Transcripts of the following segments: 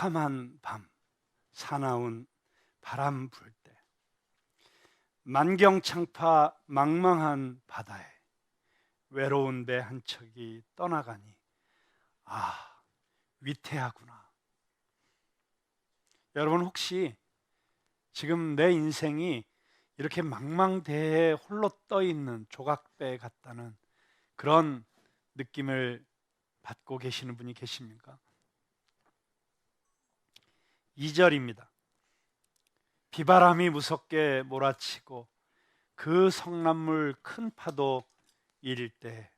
캄캄한 밤, 사나운 바람 불 때, 만경창파 망망한 바다에 외로운 배 한 척이 떠나가니 위태하구나. 여러분, 혹시 지금 내 인생이 이렇게 망망대해에 홀로 떠있는 조각배 같다는 그런 느낌을 받고 계시는 분이 계십니까? 2절입니다. 비바람이 무섭게 몰아치고 그 성난물 큰 파도 일일 때,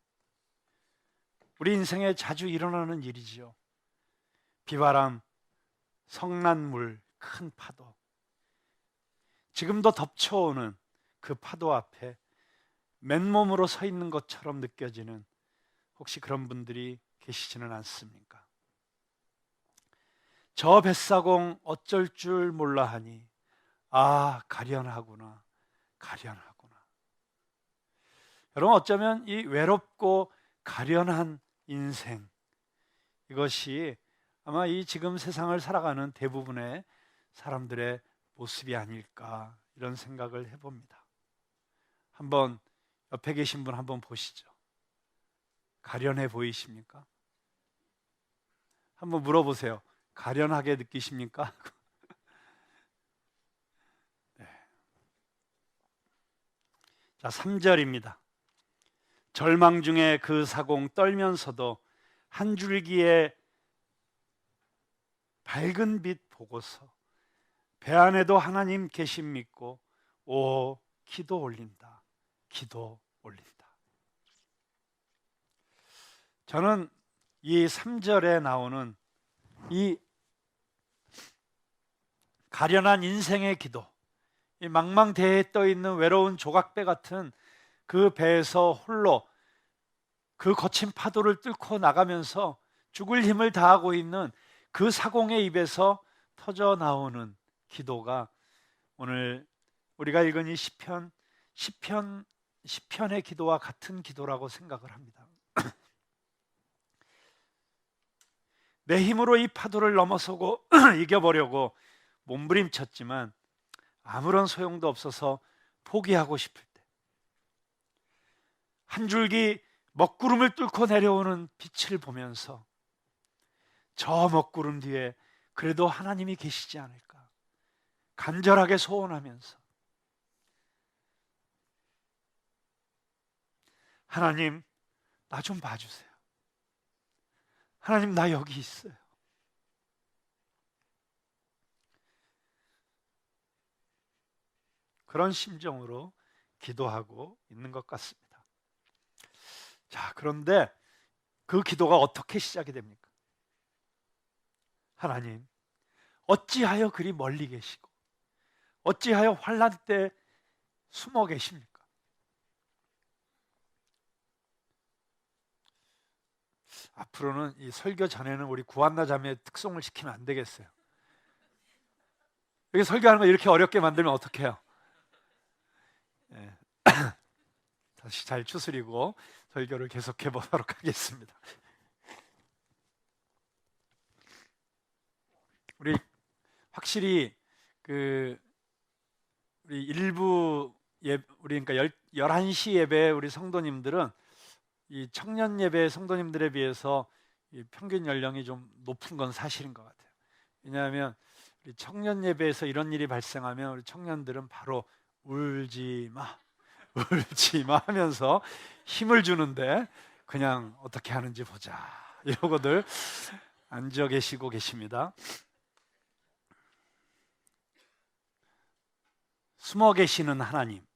우리 인생에 자주 일어나는 일이지요. 비바람, 성난물, 큰 파도. 지금도 덮쳐오는 그 파도 앞에 맨몸으로 서 있는 것처럼 느껴지는, 혹시 그런 분들이 계시지는 않습니까? 저 뱃사공 어쩔 줄 몰라 하니 가련하구나, 가련하구나. 여러분, 어쩌면 이 외롭고 가련한 인생, 이것이 아마 이 지금 세상을 살아가는 대부분의 사람들의 모습이 아닐까, 이런 생각을 해봅니다. 한번 옆에 계신 분 한번 보시죠. 가련해 보이십니까? 한번 물어보세요. 가련하게 느끼십니까? 네. 자, 3절입니다. 절망 중에 그 사공 떨면서도 한 줄기의 밝은 빛 보고서 배 안에도 하나님 계심 믿고 기도 올린다, 기도 올린다. 저는 이 3절에 나오는 이 가련한 인생의 기도, 이 망망대해에 떠있는 외로운 조각배 같은 그 배에서 홀로 그 거친 파도를 뚫고 나가면서 죽을 힘을 다하고 있는 그 사공의 입에서 터져 나오는 기도가 오늘 우리가 읽은 이 시편의 기도와 같은 기도라고 생각을 합니다. 내 힘으로 이 파도를 넘어서고 이겨보려고 몸부림쳤지만 아무런 소용도 없어서 포기하고 싶을 때, 한 줄기 먹구름을 뚫고 내려오는 빛을 보면서 저 먹구름 뒤에 그래도 하나님이 계시지 않을까 간절하게 소원하면서, 하나님, 나 좀 봐주세요. 하나님, 나 여기 있어요. 그런 심정으로 기도하고 있는 것 같습니다. 자, 그런데 그 기도가 어떻게 시작이 됩니까? 하나님, 어찌하여 그리 멀리 계시고 어찌하여 환난 때 숨어 계십니까? 앞으로는 이 설교 전에는 우리 구한나 자매의 특송을 시키면 안 되겠어요. 이렇게 설교하는 거 이렇게 어렵게 만들면 어떡해요? 네. 다시 잘 추스리고 설교를 계속해 보도록 하겠습니다. 우리 확실히 우리 일부 우리 그러니까 11시 예배 우리 성도님들은 이 청년 예배 성도님들에 비해서 이 평균 연령이 좀 높은 건 사실인 것 같아요. 왜냐하면 우리 청년 예배에서 이런 일이 발생하면 우리 청년들은 바로 울지 마, 울지 마 하면서 힘을 주는데, 그냥 어떻게 하는지 보자 이러고들 앉아 계시고 계십니다. 숨어 계시는 하나님,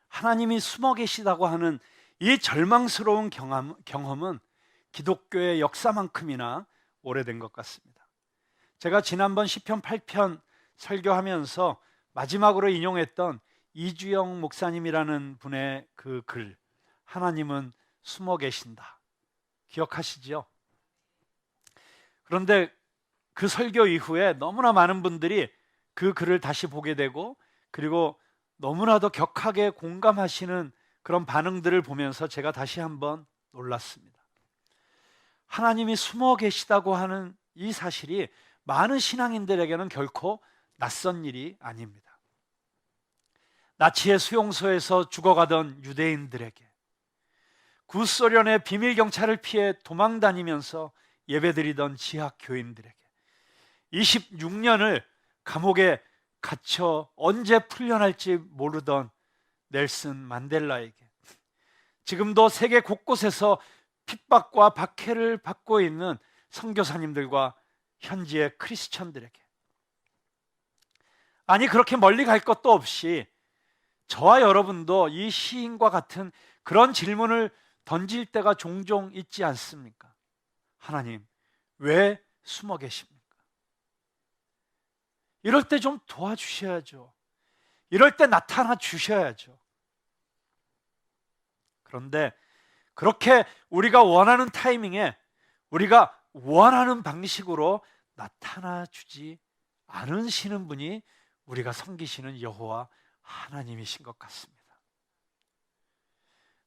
하나님이 숨어 계시다고 하는 이 절망스러운 경험은 기독교의 역사만큼이나 오래된 것 같습니다. 제가 지난번 시편 8편 설교하면서 마지막으로 인용했던 이주영 목사님이라는 분의 그 글, 하나님은 숨어 계신다, 기억하시죠? 그런데 그 설교 이후에 너무나 많은 분들이 그 글을 다시 보게 되고, 그리고 너무나도 격하게 공감하시는 그런 반응들을 보면서 제가 다시 한번 놀랐습니다. 하나님이 숨어 계시다고 하는 이 사실이 많은 신앙인들에게는 결코 낯선 일이 아닙니다. 나치의 수용소에서 죽어가던 유대인들에게, 구소련의 비밀 경찰을 피해 도망 다니면서 예배드리던 지학 교인들에게, 26년을 감옥에 갇혀 언제 풀려날지 모르던 넬슨 만델라에게, 지금도 세계 곳곳에서 핍박과 박해를 받고 있는 선교사님들과 현지의 크리스천들에게, 아니 그렇게 멀리 갈 것도 없이 저와 여러분도 이 시인과 같은 그런 질문을 던질 때가 종종 있지 않습니까? 하나님, 왜 숨어 계십니까? 이럴 때 좀 도와주셔야죠. 이럴 때 나타나 주셔야죠. 그런데 그렇게 우리가 원하는 타이밍에 우리가 원하는 방식으로 나타나 주지 않으시는 분이 우리가 섬기시는 여호와 하나님이신 것 같습니다.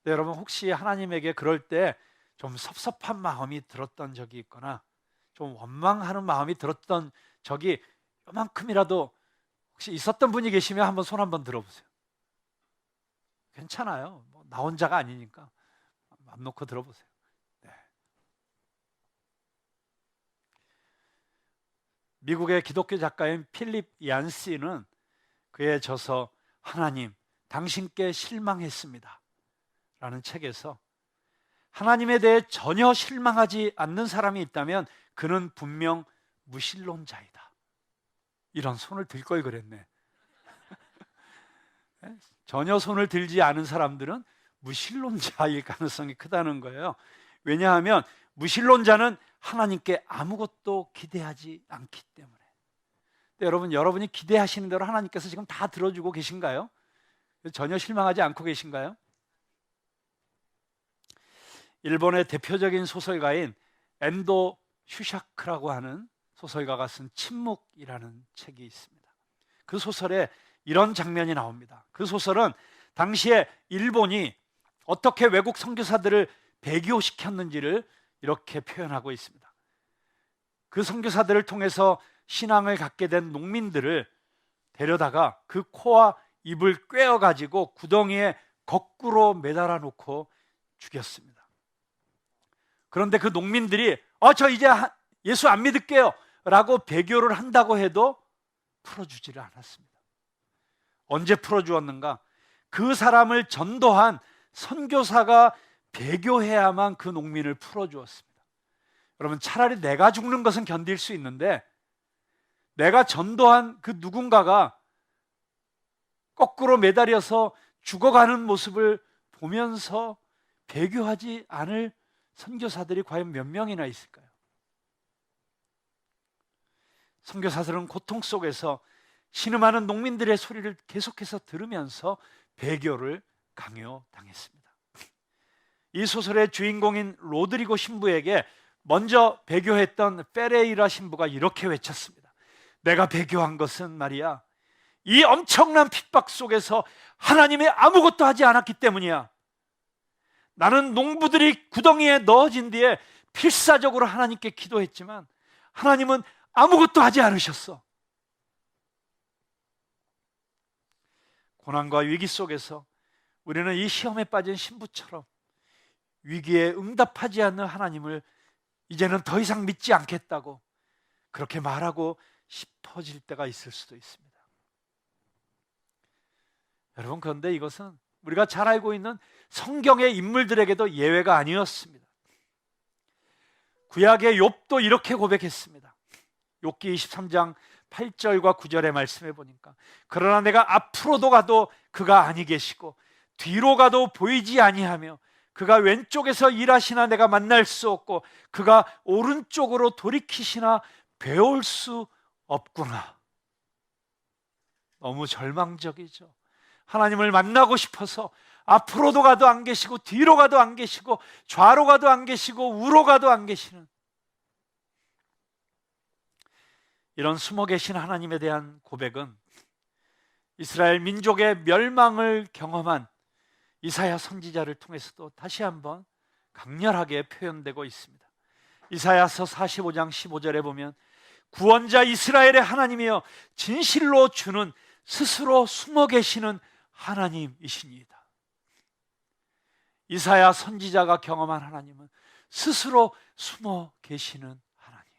네, 여러분, 혹시 하나님에게 그럴 때 좀 섭섭한 마음이 들었던 적이 있거나 좀 원망하는 마음이 들었던 적이 요만큼이라도 혹시 있었던 분이 계시면 한번 손 한번 들어보세요. 괜찮아요. 나 혼자가 아니니까 맘 놓고 들어보세요. 네. 미국의 기독교 작가인 필립 얀시는 그의 저서 하나님, 당신께 실망했습니다 라는 책에서 하나님에 대해 전혀 실망하지 않는 사람이 있다면 그는 분명 무신론자이다, 이런 손을 들 걸 그랬네. 전혀 손을 들지 않은 사람들은 무신론자일 가능성이 크다는 거예요. 왜냐하면 무신론자는 하나님께 아무것도 기대하지 않기 때문에. 여러분, 여러분이 기대하시는 대로 하나님께서 지금 다 들어주고 계신가요? 전혀 실망하지 않고 계신가요? 일본의 대표적인 소설가인 엔도 슈샤크라고 하는 소설가가 쓴 침묵이라는 책이 있습니다. 그 소설에 이런 장면이 나옵니다. 그 소설은 당시에 일본이 어떻게 외국 선교사들을 배교시켰는지를 이렇게 표현하고 있습니다. 그 선교사들을 통해서 신앙을 갖게 된 농민들을 데려다가 그 코와 입을 꿰어가지고 구덩이에 거꾸로 매달아 놓고 죽였습니다. 그런데 그 농민들이 저 이제 예수 안 믿을게요 라고 배교를 한다고 해도 풀어주지를 않았습니다. 언제 풀어주었는가? 그 사람을 전도한 선교사가 배교해야만 그 농민을 풀어주었습니다. 여러분, 차라리 내가 죽는 것은 견딜 수 있는데 내가 전도한 그 누군가가 거꾸로 매달려서 죽어가는 모습을 보면서 배교하지 않을 선교사들이 과연 몇 명이나 있을까요? 선교사들은 고통 속에서 신음하는 농민들의 소리를 계속해서 들으면서 배교를 강요당했습니다. 이 소설의 주인공인 로드리고 신부에게 먼저 배교했던 페레이라 신부가 이렇게 외쳤습니다. 내가 배교한 것은 말이야, 이 엄청난 핍박 속에서 하나님이 아무것도 하지 않았기 때문이야. 나는 농부들이 구덩이에 넣어진 뒤에 필사적으로 하나님께 기도했지만 하나님은 아무것도 하지 않으셨어. 고난과 위기 속에서 우리는 이 시험에 빠진 신부처럼 위기에 응답하지 않는 하나님을 이제는 더 이상 믿지 않겠다고 그렇게 말하고 싶어질 때가 있을 수도 있습니다. 여러분, 그런데 이것은 우리가 잘 알고 있는 성경의 인물들에게도 예외가 아니었습니다. 구약의 욥도 이렇게 고백했습니다. 욥기 23장 8절과 9절의 말씀해 보니까 그러나 내가 앞으로도 가도 그가 아니 계시고 뒤로 가도 보이지 아니하며 그가 왼쪽에서 일하시나 내가 만날 수 없고 그가 오른쪽으로 돌이키시나 배울 수 없구나. 너무 절망적이죠. 하나님을 만나고 싶어서 앞으로도 가도 안 계시고 뒤로 가도 안 계시고 좌로 가도 안 계시고 우로 가도 안 계시는 이런 숨어 계신 하나님에 대한 고백은 이스라엘 민족의 멸망을 경험한 이사야 선지자를 통해서도 다시 한번 강렬하게 표현되고 있습니다. 이사야서 45장 15절에 보면 구원자 이스라엘의 하나님이여 진실로 주는 스스로 숨어 계시는 하나님이시니이다. 이사야 선지자가 경험한 하나님은 스스로 숨어 계시는 하나님.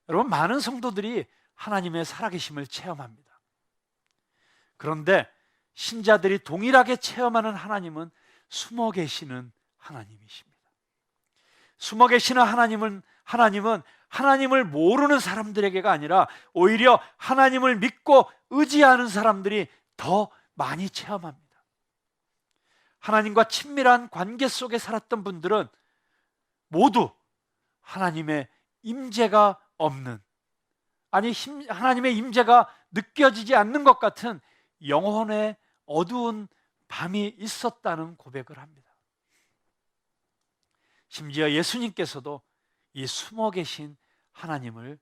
여러분, 많은 성도들이 하나님의 살아계심을 체험합니다. 그런데 신자들이 동일하게 체험하는 하나님은 숨어 계시는 하나님이십니다. 숨어 계시는 하나님은 하나님을 모르는 사람들에게가 아니라 오히려 하나님을 믿고 의지하는 사람들이 더 많이 체험합니다. 하나님과 친밀한 관계 속에 살았던 분들은 모두 하나님의 임재가 없는, 아니 하나님의 임재가 느껴지지 않는 것 같은 영혼의 어두운 밤이 있었다는 고백을 합니다. 심지어 예수님께서도 이 숨어 계신 하나님을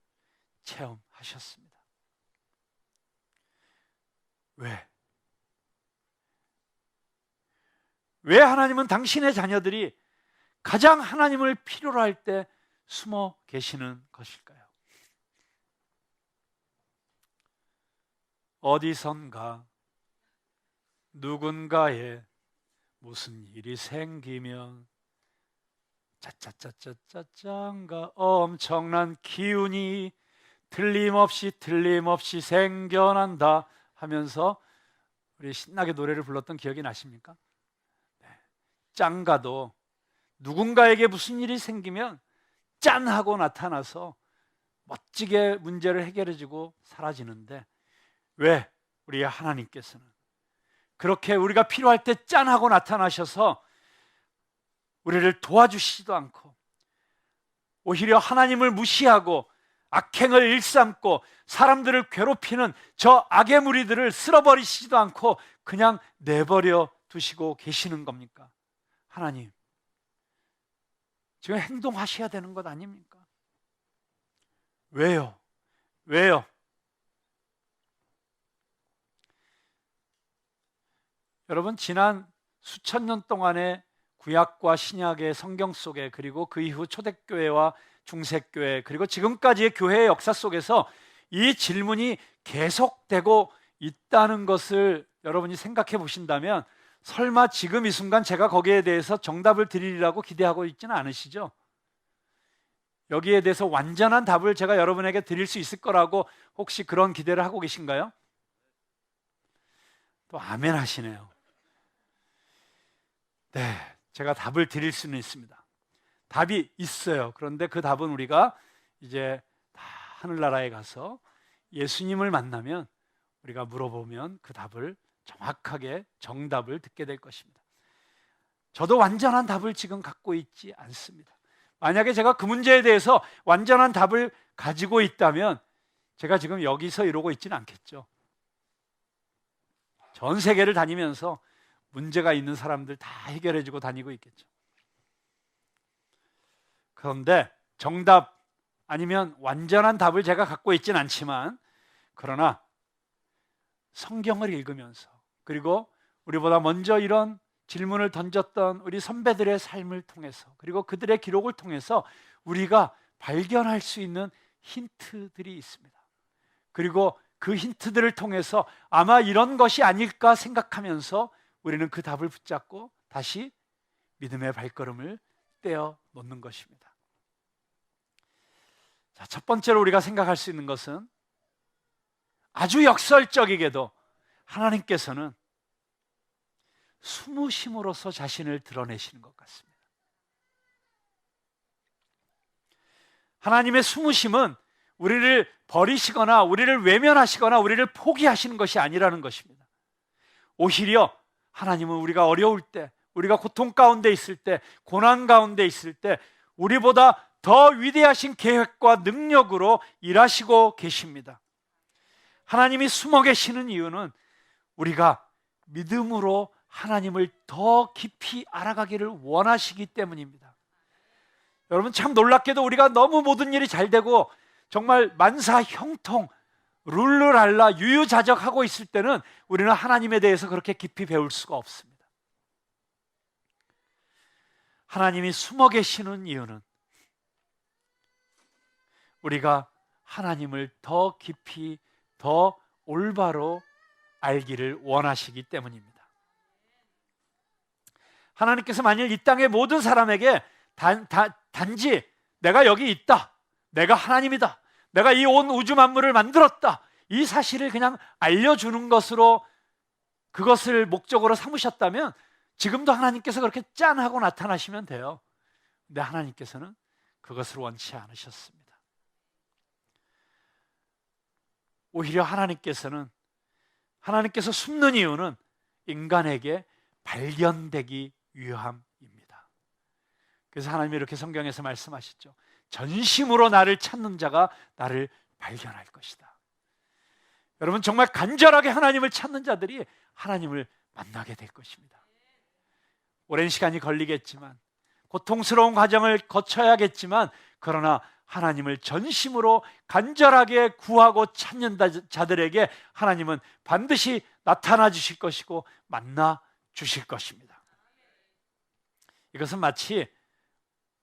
체험하셨습니다. 왜 하나님은 당신의 자녀들이 가장 하나님을 필요로 할 때 숨어 계시는 것일까요? 어디선가 누군가에 무슨 일이 생기면 짜짜짜짜짜짠가 엄청난 기운이 틀림없이 생겨난다 하면서 우리 신나게 노래를 불렀던 기억이 나십니까? 짱가도 누군가에게 무슨 일이 생기면 짠 하고 나타나서 멋지게 문제를 해결해주고 사라지는데, 왜 우리 하나님께서는 그렇게 우리가 필요할 때 짠 하고 나타나셔서 우리를 도와주시지도 않고 오히려 하나님을 무시하고 악행을 일삼고 사람들을 괴롭히는 저 악의 무리들을 쓸어버리시지도 않고 그냥 내버려 두시고 계시는 겁니까? 하나님, 지금 행동하셔야 되는 것 아닙니까? 왜요? 여러분, 지난 수천 년 동안의 구약과 신약의 성경 속에, 그리고 그 이후 초대교회와 중세교회, 그리고 지금까지의 교회의 역사 속에서 이 질문이 계속되고 있다는 것을 여러분이 생각해 보신다면 설마 지금 이 순간 제가 거기에 대해서 정답을 드리리라고 기대하고 있지는 않으시죠? 여기에 대해서 완전한 답을 제가 여러분에게 드릴 수 있을 거라고 혹시 그런 기대를 하고 계신가요? 또 아멘 하시네요. 네, 제가 답을 드릴 수는 있습니다. 답이 있어요. 그런데 그 답은 우리가 이제 다 하늘나라에 가서 예수님을 만나면 우리가 물어보면 그 답을 정확하게 정답을 듣게 될 것입니다. 저도 완전한 답을 지금 갖고 있지 않습니다. 만약에 제가 그 문제에 대해서 완전한 답을 가지고 있다면 제가 지금 여기서 이러고 있지는 않겠죠. 전 세계를 다니면서 문제가 있는 사람들 다 해결해주고 다니고 있겠죠. 그런데 정답 아니면 완전한 답을 제가 갖고 있지는 않지만, 그러나 성경을 읽으면서, 그리고 우리보다 먼저 이런 질문을 던졌던 우리 선배들의 삶을 통해서, 그리고 그들의 기록을 통해서 우리가 발견할 수 있는 힌트들이 있습니다. 그리고 그 힌트들을 통해서 아마 이런 것이 아닐까 생각하면서 우리는 그 답을 붙잡고 다시 믿음의 발걸음을 떼어 놓는 것입니다. 자, 첫 번째로 우리가 생각할 수 있는 것은 아주 역설적이게도 하나님께서는 숨으심으로써 자신을 드러내시는 것 같습니다. 하나님의 숨으심은 우리를 버리시거나 우리를 외면하시거나 우리를 포기하시는 것이 아니라는 것입니다. 오히려 하나님은 우리가 어려울 때, 우리가 고통 가운데 있을 때, 고난 가운데 있을 때 우리보다 더 위대하신 계획과 능력으로 일하시고 계십니다. 하나님이 숨어 계시는 이유는 우리가 믿음으로 하나님을 더 깊이 알아가기를 원하시기 때문입니다. 여러분, 참 놀랍게도 우리가 너무 모든 일이 잘 되고 정말 만사 형통, 룰루랄라, 유유자적하고 있을 때는 우리는 하나님에 대해서 그렇게 깊이 배울 수가 없습니다. 하나님이 숨어 계시는 이유는 우리가 하나님을 더 깊이, 더 올바로 알기를 원하시기 때문입니다. 하나님께서 만일 이 땅의 모든 사람에게 단지 내가 여기 있다, 내가 하나님이다, 내가 이 온 우주 만물을 만들었다, 이 사실을 그냥 알려주는 것으로 그것을 목적으로 삼으셨다면 지금도 하나님께서 그렇게 짠하고 나타나시면 돼요. 근데 하나님께서는 그것을 원치 않으셨습니다. 오히려 하나님께서 숨는 이유는 인간에게 발견되기 위함입니다. 그래서 하나님이 이렇게 성경에서 말씀하시죠. 전심으로 나를 찾는 자가 나를 발견할 것이다. 여러분, 정말 간절하게 하나님을 찾는 자들이 하나님을 만나게 될 것입니다. 오랜 시간이 걸리겠지만, 고통스러운 과정을 거쳐야겠지만, 그러나 하나님을 전심으로 간절하게 구하고 찾는 자들에게 하나님은 반드시 나타나 주실 것이고 만나 주실 것입니다. 이것은 마치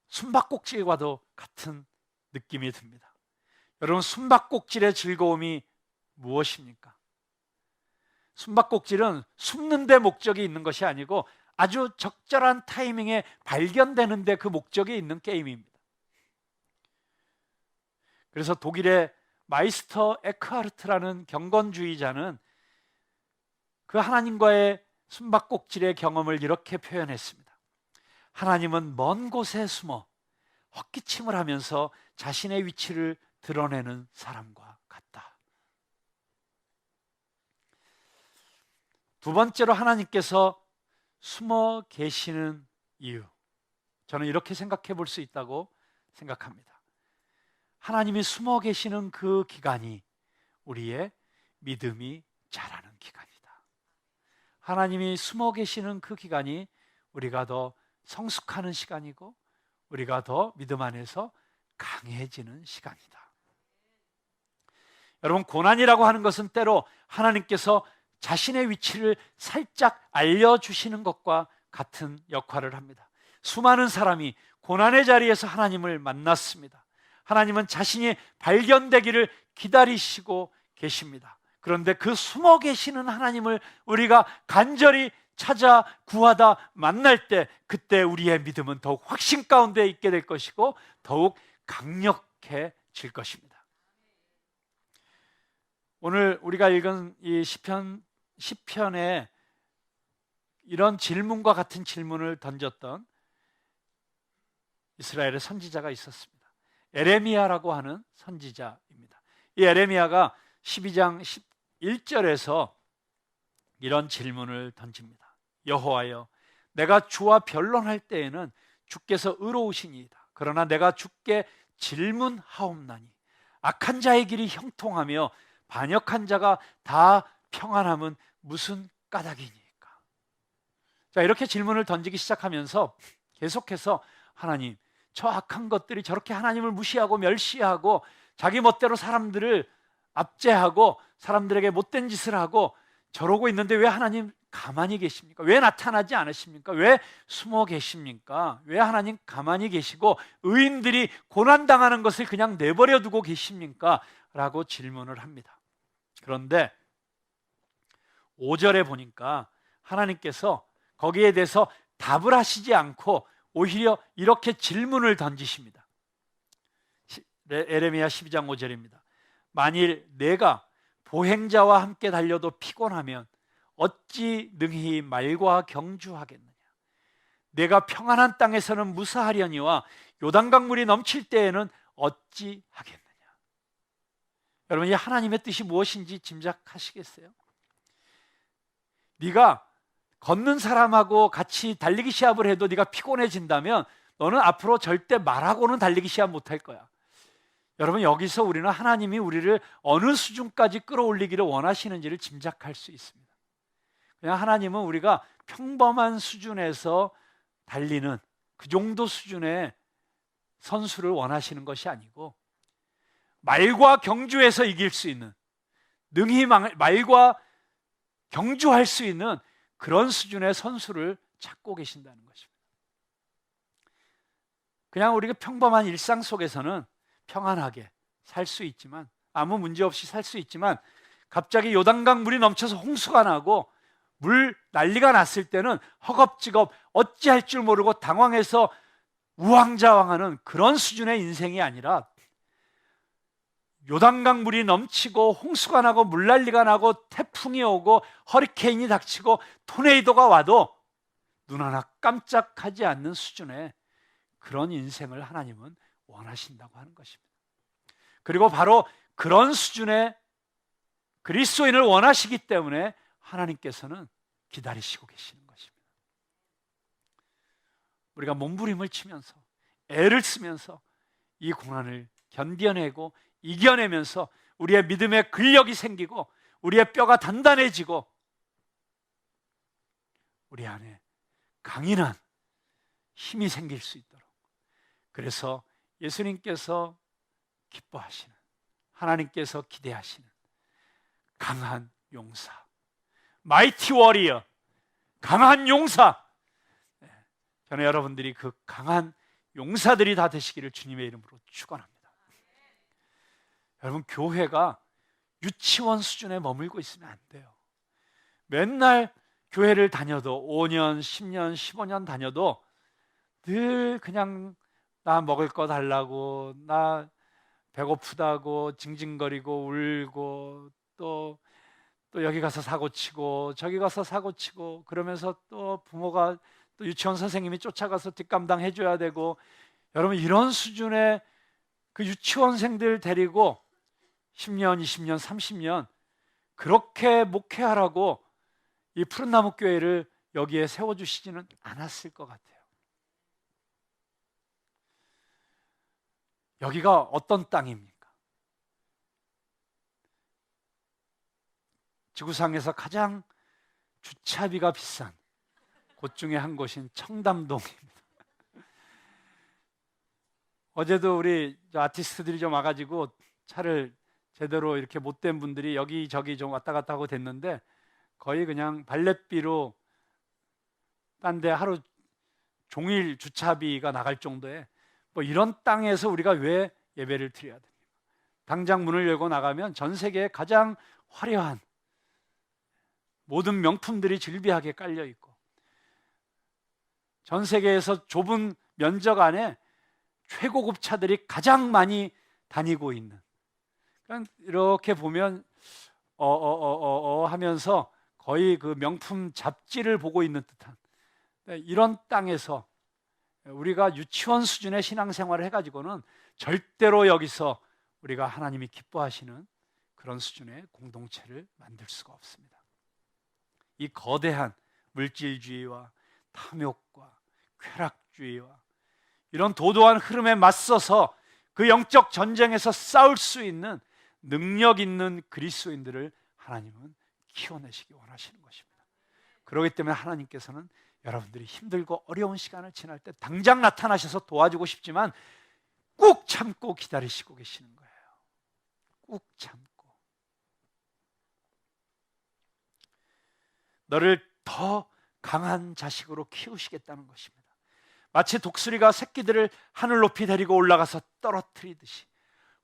숨바꼭질과도 같은 느낌이 듭니다. 여러분, 숨바꼭질의 즐거움이 무엇입니까? 숨바꼭질은 숨는 데 목적이 있는 것이 아니고 아주 적절한 타이밍에 발견되는 데 그 목적이 있는 게임입니다. 그래서 독일의 마이스터 에크하르트라는 경건주의자는 그 하나님과의 숨바꼭질의 경험을 이렇게 표현했습니다. 하나님은 먼 곳에 숨어 헛기침을 하면서 자신의 위치를 드러내는 사람과 같다. 두 번째로 하나님께서 숨어 계시는 이유, 저는 이렇게 생각해 볼 수 있다고 생각합니다. 하나님이 숨어 계시는 그 기간이 우리의 믿음이 자라는 기간이다. 하나님이 숨어 계시는 그 기간이 우리가 더 성숙하는 시간이고 우리가 더 믿음 안에서 강해지는 시간이다. 여러분, 고난이라고 하는 것은 때로 하나님께서 자신의 위치를 살짝 알려주시는 것과 같은 역할을 합니다. 수많은 사람이 고난의 자리에서 하나님을 만났습니다. 하나님은 자신이 발견되기를 기다리시고 계십니다. 그런데 그 숨어 계시는 하나님을 우리가 간절히 찾아 구하다 만날 때, 그때 우리의 믿음은 더욱 확신 가운데 있게 될 것이고 더욱 강력해질 것입니다. 오늘 우리가 읽은 이 시편에 이런 질문과 같은 질문을 던졌던 이스라엘의 선지자가 있었습니다. 에레미야라고 하는 선지자입니다. 이 에레미야가 12장 11절에서 이런 질문을 던집니다. 여호와여, 내가 주와 변론할 때에는 주께서 의로우시니이다. 그러나 내가 주께 질문하옵나니 악한 자의 길이 형통하며 반역한 자가 다 평안함은 무슨 까닭이니까? 자, 이렇게 질문을 던지기 시작하면서 계속해서 하나님, 저 악한 것들이 저렇게 하나님을 무시하고 멸시하고 자기 멋대로 사람들을 압제하고 사람들에게 못된 짓을 하고 저러고 있는데 왜 하나님 가만히 계십니까? 왜 나타나지 않으십니까? 왜 숨어 계십니까? 왜 하나님 가만히 계시고 의인들이 고난당하는 것을 그냥 내버려 두고 계십니까? 라고 질문을 합니다. 그런데 5절에 보니까 하나님께서 거기에 대해서 답을 하시지 않고 오히려 이렇게 질문을 던지십니다. 에레미야 12장 5절입니다. 만일 내가 보행자와 함께 달려도 피곤하면 어찌 능히 말과 경주하겠느냐? 내가 평안한 땅에서는 무사하려니와 요단강물이 넘칠 때에는 어찌 하겠느냐? 여러분, 이 하나님의 뜻이 무엇인지 짐작하시겠어요? 네가 걷는 사람하고 같이 달리기 시합을 해도 네가 피곤해진다면 너는 앞으로 절대 말하고는 달리기 시합 못할 거야. 여러분, 여기서 우리는 하나님이 우리를 어느 수준까지 끌어올리기를 원하시는지를 짐작할 수 있습니다. 그냥 하나님은 우리가 평범한 수준에서 달리는 그 정도 수준의 선수를 원하시는 것이 아니고 말과 경주에서 이길 수 있는, 능히 말과 경주할 수 있는 그런 수준의 선수를 찾고 계신다는 것입니다. 그냥 우리가 평범한 일상 속에서는 평안하게 살 수 있지만, 아무 문제 없이 살 수 있지만, 갑자기 요단강 물이 넘쳐서 홍수가 나고 물 난리가 났을 때는 허겁지겁 어찌할 줄 모르고 당황해서 우왕좌왕하는 그런 수준의 인생이 아니라, 요단강 물이 넘치고 홍수가 나고 물난리가 나고 태풍이 오고 허리케인이 닥치고 토네이도가 와도 눈 하나 깜짝하지 않는 수준의 그런 인생을 하나님은 원하신다고 하는 것입니다. 그리고 바로 그런 수준의 그리스도인을 원하시기 때문에 하나님께서는 기다리시고 계시는 것입니다. 우리가 몸부림을 치면서 애를 쓰면서 이 고난을 견뎌내고 이겨내면서 우리의 믿음의 근력이 생기고 우리의 뼈가 단단해지고 우리 안에 강인한 힘이 생길 수 있도록, 그래서 예수님께서 기뻐하시는, 하나님께서 기대하시는 강한 용사, 마이티 워리어, 강한 용사, 저는 여러분들이 그 강한 용사들이 다 되시기를 주님의 이름으로 축원합니다. 여러분, 교회가 유치원 수준에 머물고 있으면 안 돼요. 맨날 교회를 다녀도 5년, 10년, 15년 다녀도 늘 그냥 나 먹을 거 달라고, 나 배고프다고 징징거리고 울고, 또 여기 가서 사고치고 저기 가서 사고치고, 그러면서 또 부모가, 또 유치원 선생님이 쫓아가서 뒷감당 해줘야 되고, 여러분 이런 수준의 그 유치원생들 데리고 10년, 20년, 30년 그렇게 목회하라고 이 푸른나무 교회를 여기에 세워주시지는 않았을 것 같아요. 여기가 어떤 땅입니까? 지구상에서 가장 주차비가 비싼 곳 중에 한 곳인 청담동입니다. 어제도 우리 아티스트들이 좀 와가지고 차를 제대로 이렇게 못된 분들이 여기저기 좀 왔다 갔다 하고 됐는데, 거의 그냥 발렛비로 딴 데 하루 종일 주차비가 나갈 정도의 뭐 이런 땅에서 우리가 왜 예배를 드려야 됩니까? 당장 문을 열고 나가면 전 세계에 가장 화려한 모든 명품들이 즐비하게 깔려 있고, 전 세계에서 좁은 면적 안에 최고급 차들이 가장 많이 다니고 있는, 그러니까 이렇게 보면 하면서 거의 그 명품 잡지를 보고 있는 듯한 이런 땅에서 우리가 유치원 수준의 신앙생활을 해가지고는 절대로 여기서 우리가 하나님이 기뻐하시는 그런 수준의 공동체를 만들 수가 없습니다. 이 거대한 물질주의와 탐욕과 쾌락주의와 이런 도도한 흐름에 맞서서 그 영적 전쟁에서 싸울 수 있는 능력 있는 그리스도인들을 하나님은 키워내시기 원하시는 것입니다. 그렇기 때문에 하나님께서는 여러분들이 힘들고 어려운 시간을 지날 때 당장 나타나셔서 도와주고 싶지만 꾹 참고 기다리시고 계시는 거예요. 꾹 참고. 너를 더 강한 자식으로 키우시겠다는 것입니다. 마치 독수리가 새끼들을 하늘 높이 데리고 올라가서 떨어뜨리듯이,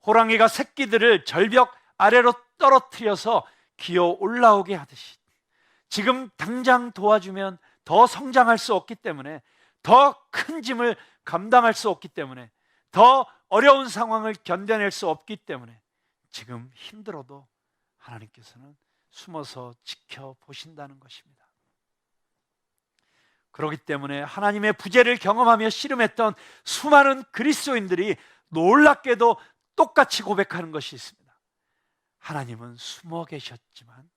호랑이가 새끼들을 절벽 아래로 떨어뜨려서 기어 올라오게 하듯이, 지금 당장 도와주면 더 성장할 수 없기 때문에, 더 큰 짐을 감당할 수 없기 때문에, 더 어려운 상황을 견뎌낼 수 없기 때문에 지금 힘들어도 하나님께서는 숨어서 지켜보신다는 것입니다. 그렇기 때문에 하나님의 부재를 경험하며 씨름했던 수많은 그리스도인들이 놀랍게도 똑같이 고백하는 것이 있습니다. 하나님은 숨어 계셨지만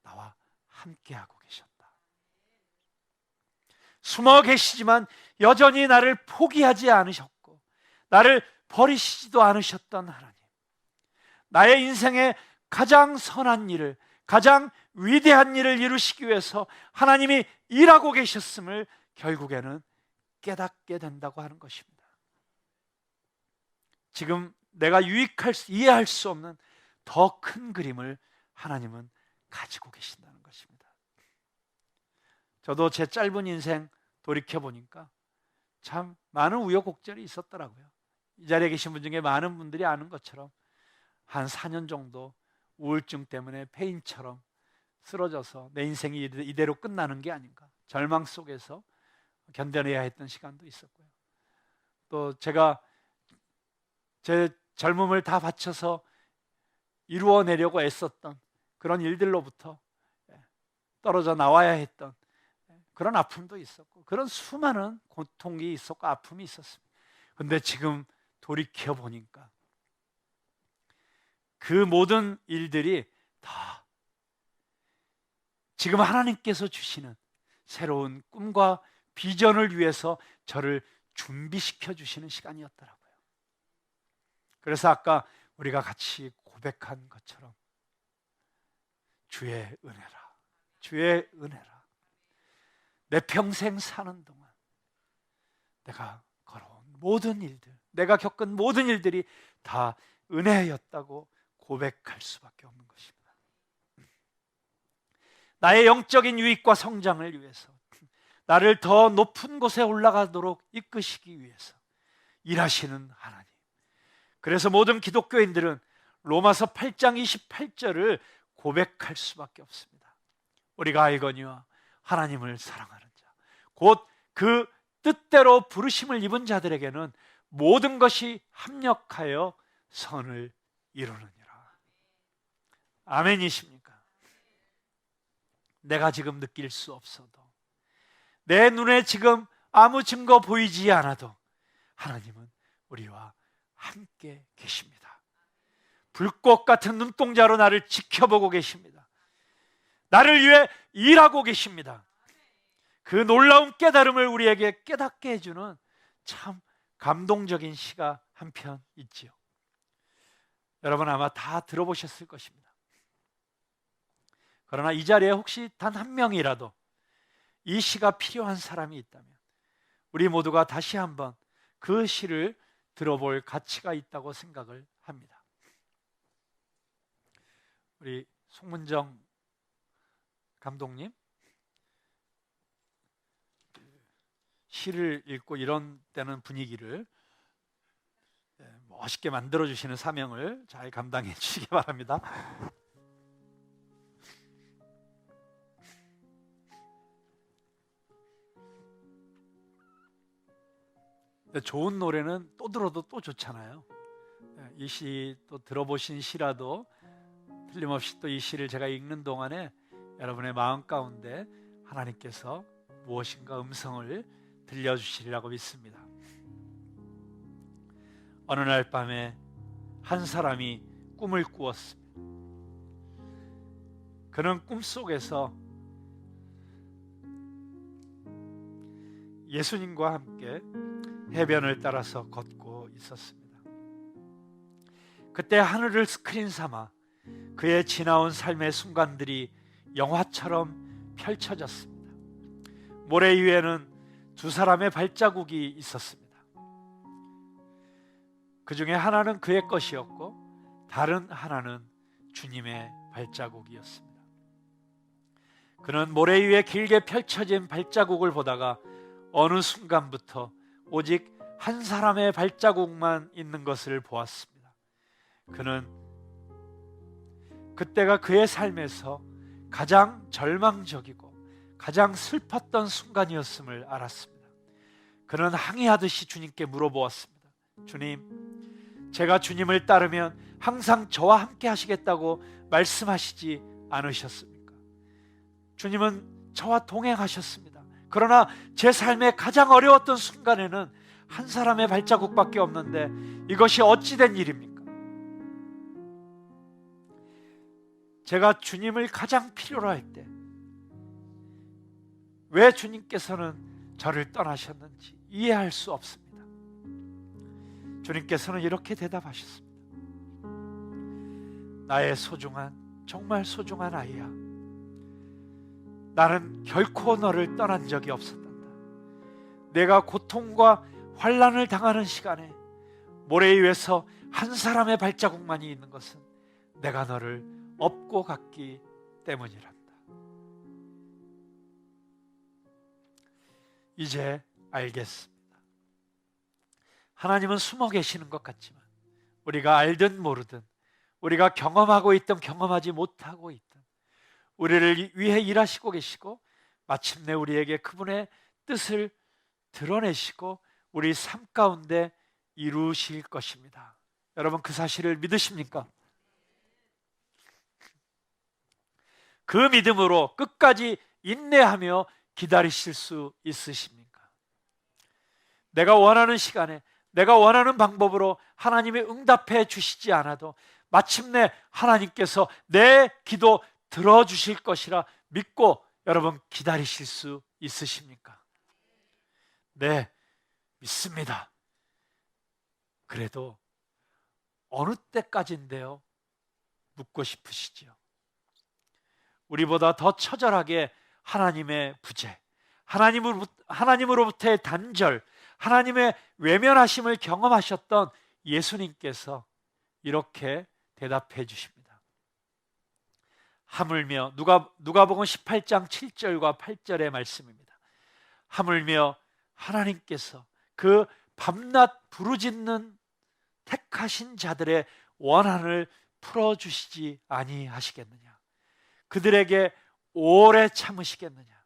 나와 함께하고 계셨다. 숨어 계시지만 여전히 나를 포기하지 않으셨고 나를 버리시지도 않으셨던 하나님, 나의 인생에 가장 선한 일을, 가장 위대한 일을 이루시기 위해서 하나님이 일하고 계셨음을 결국에는 깨닫게 된다고 하는 것입니다. 지금 내가 이해할 수 없는 더 큰 그림을 하나님은 가지고 계신다는 것입니다. 저도 제 짧은 인생 돌이켜보니까 참 많은 우여곡절이 있었더라고요. 이 자리에 계신 분 중에 많은 분들이 아는 것처럼 한 4년 정도 우울증 때문에 폐인처럼 쓰러져서 내 인생이 이대로 끝나는 게 아닌가, 절망 속에서 견뎌내야 했던 시간도 있었고요. 또 제가 제 젊음을 다 바쳐서 이루어내려고 애썼던 그런 일들로부터 떨어져 나와야 했던 그런 아픔도 있었고, 그런 수많은 고통이 있었고 아픔이 있었습니다. 근데 지금 돌이켜 보니까 그 모든 일들이 다 지금 하나님께서 주시는 새로운 꿈과 비전을 위해서 저를 준비시켜 주시는 시간이었더라고요. 그래서 아까 우리가 같이 고백한 것처럼 주의 은혜라, 주의 은혜라. 내 평생 사는 동안 내가 걸어온 모든 일들, 내가 겪은 모든 일들이 다 은혜였다고 고백할 수밖에 없는 것입니다. 나의 영적인 유익과 성장을 위해서, 나를 더 높은 곳에 올라가도록 이끄시기 위해서 일하시는 하나님. 그래서 모든 기독교인들은 로마서 8장 28절을 고백할 수밖에 없습니다. 우리가 알거니와 하나님을 사랑하는 자, 곧 그 뜻대로 부르심을 입은 자들에게는 모든 것이 합력하여 선을 이루느니라. 아멘이십니까? 내가 지금 느낄 수 없어도, 내 눈에 지금 아무 증거 보이지 않아도 하나님은 우리와 함께 계십니다. 불꽃 같은 눈동자로 나를 지켜보고 계십니다. 나를 위해 일하고 계십니다. 그 놀라운 깨달음을 우리에게 깨닫게 해주는 참 감동적인 시가 한편 있지요. 여러분 아마 다 들어보셨을 것입니다. 그러나 이 자리에 혹시 단 한 명이라도 이 시가 필요한 사람이 있다면 우리 모두가 다시 한번 그 시를 들어볼 가치가 있다고 생각을 합니다. 우리 송문정 감독님, 시를 읽고 이런 때는 분위기를 멋있게 만들어주시는 사명을 잘 감당해 주시기 바랍니다. 좋은 노래는 또 들어도 또 좋잖아요. 이 시 또 들어보신 시라도 틀림없이 또 이 시를 제가 읽는 동안에 여러분의 마음 가운데 하나님께서 무엇인가 음성을 들려주시리라고 믿습니다. 어느 날 밤에 한 사람이 꿈을 꾸었습니다. 그는 꿈속에서 예수님과 함께 해변을 따라서 걷고 있었습니다. 그때 하늘을 스크린 삼아 그의 지나온 삶의 순간들이 영화처럼 펼쳐졌습니다. 모래 위에는 두 사람의 발자국이 있었습니다. 그 중에 하나는 그의 것이었고 다른 하나는 주님의 발자국이었습니다. 그는 모래 위에 길게 펼쳐진 발자국을 보다가 어느 순간부터 오직 한 사람의 발자국만 있는 것을 보았습니다. 그는 그때가 그의 삶에서 가장 절망적이고 가장 슬펐던 순간이었음을 알았습니다. 그는 항의하듯이 주님께 물어보았습니다. 주님, 제가 주님을 따르면 항상 저와 함께 하시겠다고 말씀하시지 않으셨습니까? 주님은 저와 동행하셨습니다. 그러나 제 삶의 가장 어려웠던 순간에는 한 사람의 발자국밖에 없는데 이것이 어찌 된 일입니까? 제가 주님을 가장 필요로 할 때 왜 주님께서는 저를 떠나셨는지 이해할 수 없습니다. 주님께서는 이렇게 대답하셨습니다. 나의 소중한, 정말 소중한 아이야, 나는 결코 너를 떠난 적이 없었단다. 내가 고통과 환난을 당하는 시간에 모래 위에서 한 사람의 발자국만이 있는 것은 내가 너를 업고 갔기 때문이란다. 이제 알겠습니다. 하나님은 숨어 계시는 것 같지만 우리가 알든 모르든, 우리가 경험하고 있든 경험하지 못하고 있든 우리를 위해 일하시고 계시고 마침내 우리에게 그분의 뜻을 드러내시고 우리 삶 가운데 이루실 것입니다. 여러분, 그 사실을 믿으십니까? 그 믿음으로 끝까지 인내하며 기다리실 수 있으십니까? 내가 원하는 시간에, 내가 원하는 방법으로 하나님이 응답해 주시지 않아도 마침내 하나님께서 내 기도 들어주실 것이라 믿고 여러분 기다리실 수 있으십니까? 네, 믿습니다. 그래도 어느 때까지인데요? 묻고 싶으시지요? 우리보다 더 처절하게 하나님의 부재, 하나님으로부터의 단절, 하나님의 외면하심을 경험하셨던 예수님께서 이렇게 대답해 주십니다. 하물며 누가복음 18장 7절과 8절의 말씀입니다. 하물며 하나님께서 그 밤낮 부르짖는 택하신 자들의 원한을 풀어주시지 아니하시겠느냐? 그들에게 오래 참으시겠느냐?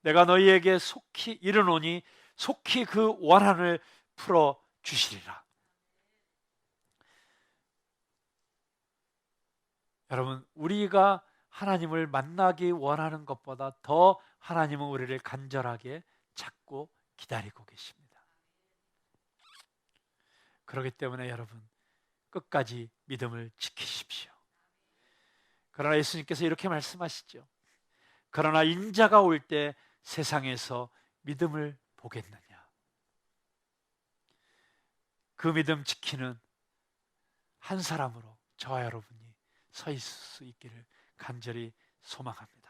내가 너희에게 속히 이르노니 속히 그 원한을 풀어주시리라. 여러분, 우리가 하나님을 만나기 원하는 것보다 더 하나님은 우리를 간절하게 찾고 기다리고 계십니다. 그렇기 때문에 여러분, 끝까지 믿음을 지키십시오. 그러나 예수님께서 이렇게 말씀하시죠. 그러나 인자가 올 때 세상에서 믿음을 보겠느냐? 그 믿음 지키는 한 사람으로 저와 여러분이 서 있을 수 있기를 간절히 소망합니다.